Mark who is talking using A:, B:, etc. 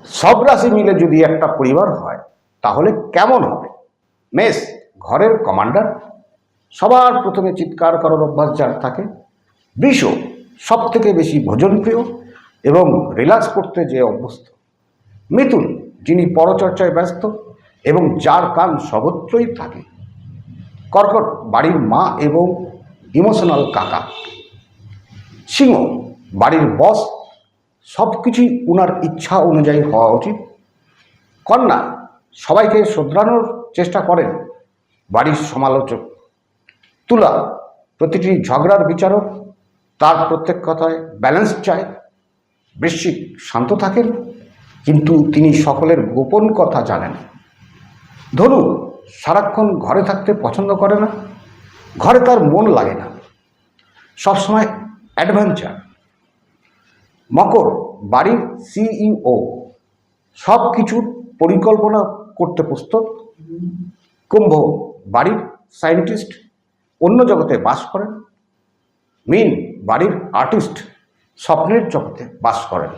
A: সব রাশি মিলে যদি একটা পরিবার হয় তাহলে কেমন হবে? মেষ, ঘরের কমান্ডার, সবার প্রথমে চিৎকার করার অভ্যাস যার থাকে। বৃষ, সব থেকে বেশি ভোজনপ্রিয় এবং রিল্যাক্স করতে যে অভ্যস্ত। মিথুন, যিনি পরচর্চায় ব্যস্ত এবং যার কান সর্বত্রই থাকে। কর্কট, বাড়ির মা এবং ইমোশনাল কাকা। সিংহ, বাড়ির বস, সব কিছুই ওনার ইচ্ছা অনুযায়ী হওয়া উচিত। কন্যা, সবাইকে শোধরানোর চেষ্টা করেন, বাড়ির সমালোচক। তুলা, প্রতিটি ঝগড়ার বিচারক, তার প্রত্যেক কথায় ব্যালেন্স চায়। বৃশ্চিক, শান্ত থাকেন কিন্তু তিনি সকলের গোপন কথা জানেন। ধনু, সারাক্ষণ ঘরে থাকতে পছন্দ করে না, ঘরে তার মন লাগে না, সবসময় অ্যাডভেঞ্চার। মকর, বাড়ির সিইও, সব কিছুর পরিকল্পনা করতে প্রস্তুত। কুম্ভ, বাড়ির সায়েন্টিস্ট, অন্য জগতে বাস করেন। মীন, বাড়ির আর্টিস্ট, স্বপ্নের জগতে বাস করেন।